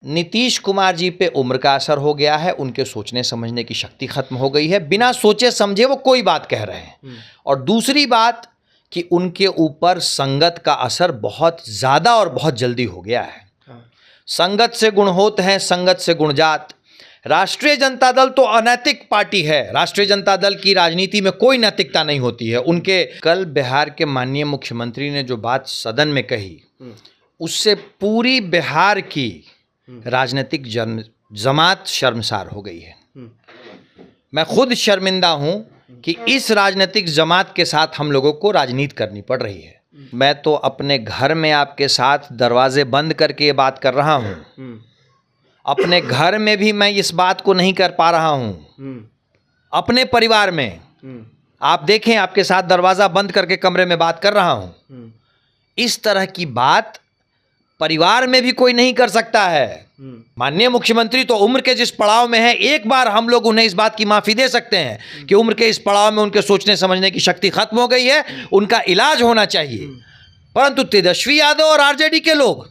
नीतीश कुमार जी पे उम्र का असर हो गया है, उनके सोचने समझने की शक्ति खत्म हो गई है, बिना सोचे समझे वो कोई बात कह रहे हैं। और दूसरी बात कि उनके ऊपर संगत का असर बहुत ज़्यादा और बहुत जल्दी हो गया है। संगत से गुण होत हैं, संगत से गुण जात। राष्ट्रीय जनता दल तो अनैतिक पार्टी है, राष्ट्रीय जनता दल की राजनीति में कोई नैतिकता नहीं होती है। उनके कल बिहार के माननीय मुख्यमंत्री ने जो बात सदन में कही, उससे पूरी बिहार की राजनीतिक जमात शर्मसार हो गई है। मैं खुद शर्मिंदा हूं कि इस राजनीतिक जमात के साथ हम लोगों को राजनीति करनी पड़ रही है। मैं तो अपने घर में आपके साथ दरवाजे बंद करके ये बात कर रहा हूं, अपने घर में भी मैं इस बात को नहीं कर पा रहा हूं। अपने परिवार में आप देखें, आपके साथ दरवाजा बंद करके कमरे में बात कर रहा हूं। इस तरह की बात परिवार में भी कोई नहीं कर सकता है। माननीय मुख्यमंत्री तो उम्र के जिस पड़ाव में है, एक बार हम लोग उन्हें इस बात की माफी दे सकते हैं कि उम्र के इस पड़ाव में उनके सोचने समझने की शक्ति खत्म हो गई है, उनका इलाज होना चाहिए। परंतु तेजस्वी यादव और आरजेडी के लोग,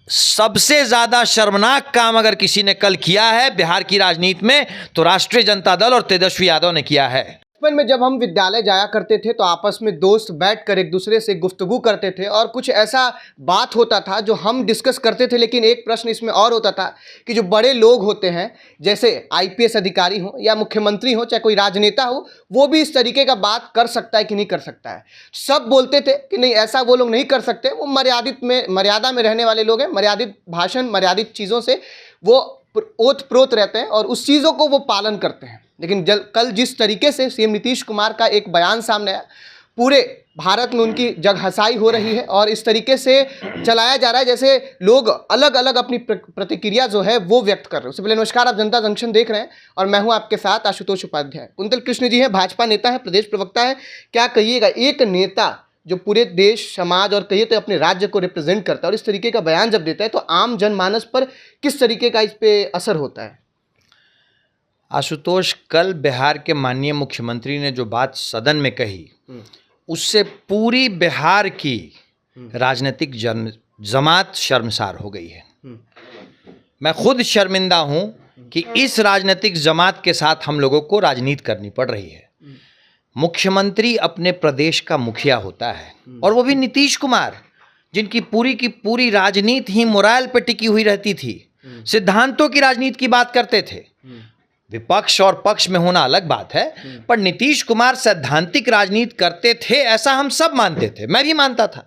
सबसे ज्यादा शर्मनाक काम अगर किसी ने कल किया है बिहार की राजनीति में, तो राष्ट्रीय जनता दल और तेजस्वी यादव ने किया है। बचपन में जब हम विद्यालय जाया करते थे तो आपस में दोस्त बैठकर एक दूसरे से गुफ्तगू करते थे और कुछ ऐसा बात होता था जो हम डिस्कस करते थे। लेकिन एक प्रश्न इसमें और होता था कि जो बड़े लोग होते हैं, जैसे आईपीएस अधिकारी हो या मुख्यमंत्री हो, चाहे कोई राजनेता हो, वो भी इस तरीके का बात कर सकता है कि नहीं कर सकता है। सब बोलते थे कि नहीं, ऐसा वो लोग नहीं कर सकते, वो मर्यादा में रहने वाले लोग हैं, मर्यादित भाषण, मर्यादित चीज़ों से वो ओत प्रोत रहते हैं और उस चीज़ों को वो पालन करते हैं। लेकिन कल जिस तरीके से सीएम नीतीश कुमार का एक बयान सामने आया, पूरे भारत में उनकी जगहसाई हो रही है और इस तरीके से चलाया जा रहा है जैसे लोग अलग अलग अपनी प्रतिक्रिया जो है वो व्यक्त कर रहे हैं। उससे पहले नमस्कार, आप जनता जंक्शन देख रहे हैं और मैं हूं आपके साथ आशुतोष उपाध्याय। कुंतल कृष्ण जी हैं, भाजपा नेता हैं, प्रदेश प्रवक्ता हैं। क्या कहिएगा, एक नेता जो पूरे देश, समाज और कहिए तो अपने राज्य को रिप्रेजेंट करता है और इस तरीके का बयान जब देता है तो आम जनमानस पर किस तरीके का इस पर असर होता है? आशुतोष, कल बिहार के माननीय मुख्यमंत्री ने जो बात सदन में कही, उससे पूरी बिहार की राजनीतिक जमात शर्मसार हो गई है। मैं खुद शर्मिंदा हूं कि इस राजनीतिक जमात के साथ हम लोगों को राजनीति करनी पड़ रही है। मुख्यमंत्री अपने प्रदेश का मुखिया होता है और वो भी नीतीश कुमार, जिनकी पूरी की पूरी राजनीति ही मोराल पर टिकी हुई रहती थी, सिद्धांतों की राजनीति की बात करते थे। विपक्ष और पक्ष में होना अलग बात है, पर नीतीश कुमार सैद्धांतिक राजनीति करते थे, ऐसा हम सब मानते थे, मैं भी मानता था।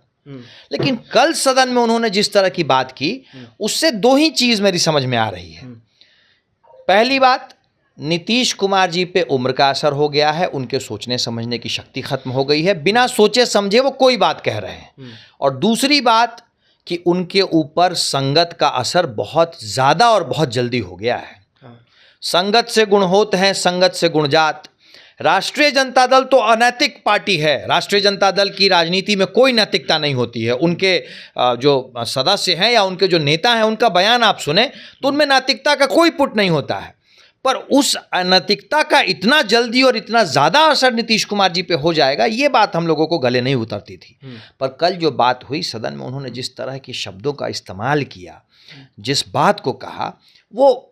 लेकिन कल सदन में उन्होंने जिस तरह की बात की, उससे दो ही चीज मेरी समझ में आ रही है। पहली बात, नीतीश कुमार जी पे उम्र का असर हो गया है, उनके सोचने समझने की शक्ति खत्म हो गई है, बिना सोचे समझे वो कोई बात कह रहे हैं। और दूसरी बात कि उनके ऊपर संगत का असर बहुत ज्यादा और बहुत जल्दी हो गया है। संगत से गुण होत हैं, संगत से गुण जात। राष्ट्रीय जनता दल तो अनैतिक पार्टी है, राष्ट्रीय जनता दल की राजनीति में कोई नैतिकता नहीं होती है। उनके जो सदस्य हैं या उनके जो नेता हैं, उनका बयान आप सुने तो उनमें नैतिकता का कोई पुट नहीं होता है। पर उस अनैतिकता का इतना जल्दी और इतना ज़्यादा असर नीतीश कुमार जी पे हो जाएगा, ये बात हम लोगों को गले नहीं उतरती थी। पर कल जो बात हुई सदन में, उन्होंने जिस तरह के शब्दों का इस्तेमाल किया, जिस बात को कहा, वो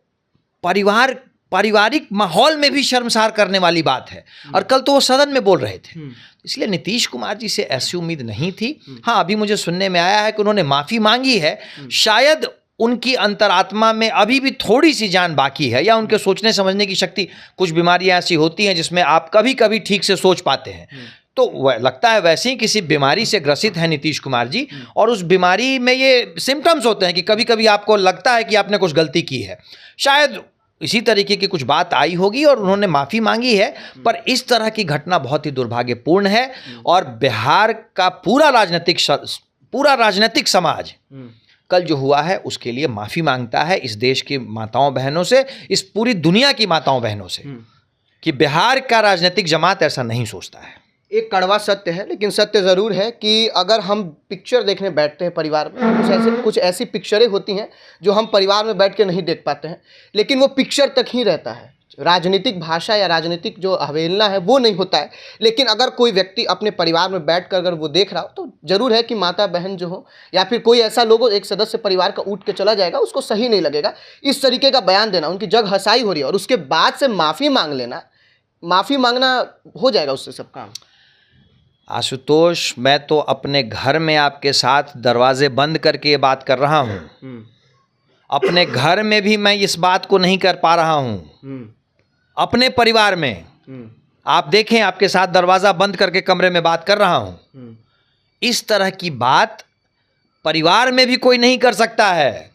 पारिवारिक माहौल में भी शर्मसार करने वाली बात है। और कल तो वो सदन में बोल रहे थे, इसलिए नीतीश कुमार जी से ऐसी उम्मीद नहीं थी। हाँ, अभी मुझे सुनने में आया है कि उन्होंने माफ़ी मांगी है। शायद उनकी अंतरात्मा में अभी भी थोड़ी सी जान बाकी है, या उनके सोचने समझने की शक्ति, कुछ बीमारियां ऐसी होती हैं जिसमें आप कभी कभी ठीक से सोच पाते हैं, तो लगता है वैसे ही किसी बीमारी से ग्रसित है नीतीश कुमार जी। और उस बीमारी में ये सिम्टम्स होते हैं कि कभी कभी आपको लगता है कि आपने कुछ गलती की है। शायद इसी तरीके की कुछ बात आई होगी और उन्होंने माफ़ी मांगी है। पर इस तरह की घटना बहुत ही दुर्भाग्यपूर्ण है और बिहार का पूरा राजनीतिक समाज कल जो हुआ है उसके लिए माफ़ी मांगता है इस देश की माताओं बहनों से, इस पूरी दुनिया की माताओं बहनों से, कि बिहार का राजनीतिक जमात ऐसा नहीं सोचता है। एक कड़वा सत्य है, लेकिन सत्य ज़रूर है कि अगर हम पिक्चर देखने बैठते हैं परिवार में, कुछ ऐसी पिक्चरें होती हैं जो हम परिवार में बैठ के नहीं देख पाते हैं, लेकिन वो पिक्चर तक ही रहता है। राजनीतिक भाषा या राजनीतिक जो अवहेलना है वो नहीं होता है, लेकिन अगर कोई व्यक्ति अपने परिवार में बैठकर अगर वो देख रहा हो तो जरूर है कि माता बहन जो हो या फिर कोई ऐसा लोग हो, एक सदस्य परिवार का उठ के चला जाएगा, उसको सही नहीं लगेगा इस तरीके का बयान देना। उनकी जग हंसाई हो रही है और उसके बाद से माफ़ी मांग लेना, माफ़ी मांगना हो जाएगा उससे सब काम। आशुतोष, मैं तो अपने घर में आपके साथ दरवाजे बंद करके ये बात कर रहा हूँ, अपने घर में भी मैं इस बात को नहीं कर पा रहा हूँ। अपने परिवार में आप देखें, आपके साथ दरवाज़ा बंद करके कमरे में बात कर रहा हूँ। इस तरह की बात परिवार में भी कोई नहीं कर सकता है।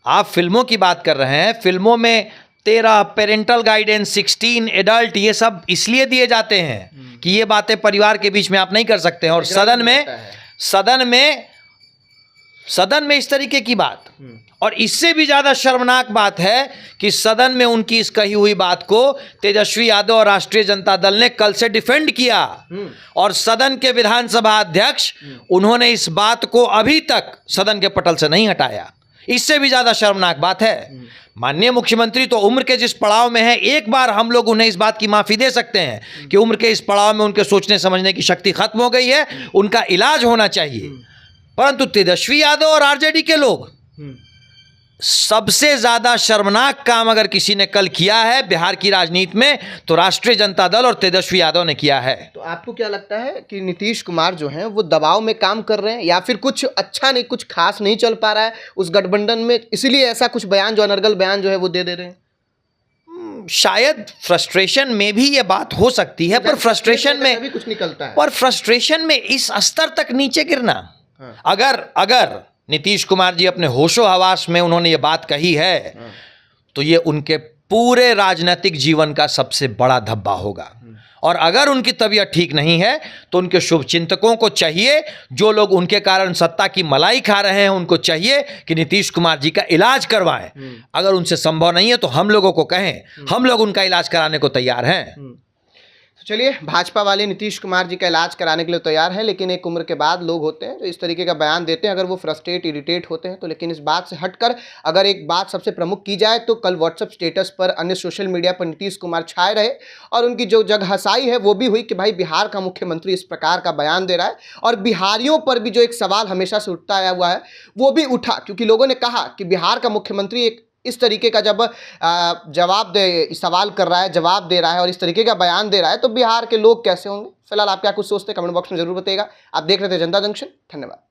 आप फिल्मों की बात कर रहे हैं, फिल्मों में 13 पेरेंटल गाइडेंस, 16 एडल्ट, ये सब इसलिए दिए जाते हैं कि ये बातें परिवार के बीच में आप नहीं कर सकते हैं। और सदन में इस तरीके की बात, और इससे भी ज़्यादा शर्मनाक बात है कि सदन में उनकी इस कही हुई बात को तेजस्वी यादव और राष्ट्रीय जनता दल ने कल से डिफेंड किया, और सदन के विधानसभा अध्यक्ष उन्होंने इस बात को अभी तक सदन के पटल से नहीं हटाया। इससे भी ज़्यादा शर्मनाक बात है। माननीय मुख्यमंत्री तो उम्र के जिस पड़ाव में है, एक बार हम लोग उन्हें इस बात की माफ़ी दे सकते हैं कि उम्र के इस पड़ाव में उनके सोचने समझने की शक्ति खत्म हो गई है, उनका इलाज होना चाहिए। परंतु तेजस्वी यादव और आरजेडी के लोग, सबसे ज्यादा शर्मनाक काम अगर किसी ने कल किया है बिहार की राजनीति में तो राष्ट्रीय जनता दल और तेजस्वी यादव ने किया है। तो आपको क्या लगता है कि नीतीश कुमार जो हैं वो दबाव में काम कर रहे हैं, या फिर कुछ अच्छा नहीं, कुछ खास नहीं चल पा रहा है उस गठबंधन में, इसलिए ऐसा कुछ बयान, जो अनर्गल बयान जो है वो दे रहे हैं? शायद फ्रस्ट्रेशन में भी ये बात हो सकती है, पर फ्रस्ट्रेशन में भी कुछ निकलता है, पर फ्रस्ट्रेशन में इस स्तर तक नीचे गिरना, अगर नीतीश कुमार जी अपने होशो हवास में उन्होंने ये बात कही है तो ये उनके पूरे राजनीतिक जीवन का सबसे बड़ा धब्बा होगा। और अगर उनकी तबीयत ठीक नहीं है तो उनके शुभचिंतकों को चाहिए, जो लोग उनके कारण सत्ता की मलाई खा रहे हैं, उनको चाहिए कि नीतीश कुमार जी का इलाज करवाएं। अगर उनसे संभव नहीं है तो हम लोगों को कहें, हम लोग उनका इलाज कराने को तैयार हैं। चलिए, भाजपा वाले नीतीश कुमार जी का इलाज कराने के लिए तैयार हैं, लेकिन एक उम्र के बाद लोग होते हैं जो इस तरीके का बयान देते हैं, अगर वो फ्रस्ट्रेट, इरिटेट होते हैं तो। लेकिन इस बात से हटकर अगर एक बात सबसे प्रमुख की जाए तो कल व्हाट्सएप स्टेटस पर, अन्य सोशल मीडिया पर नीतीश कुमार छाए रहे और उनकी जो जग हंसाई है वो भी हुई कि भाई बिहार का मुख्यमंत्री इस प्रकार का बयान दे रहा है। और बिहारियों पर भी जो एक सवाल हमेशा से उठता आया हुआ है वो भी उठा, क्योंकि लोगों ने कहा कि बिहार का मुख्यमंत्री एक इस तरीके का जब सवाल कर रहा है, जवाब दे रहा है और इस तरीके का बयान दे रहा है तो बिहार के लोग कैसे होंगे। फिलहाल आप क्या कुछ सोचते हैं कमेंट बॉक्स में जरूर बताइएगा। आप देख रहे थे जनता जंक्शन। धन्यवाद।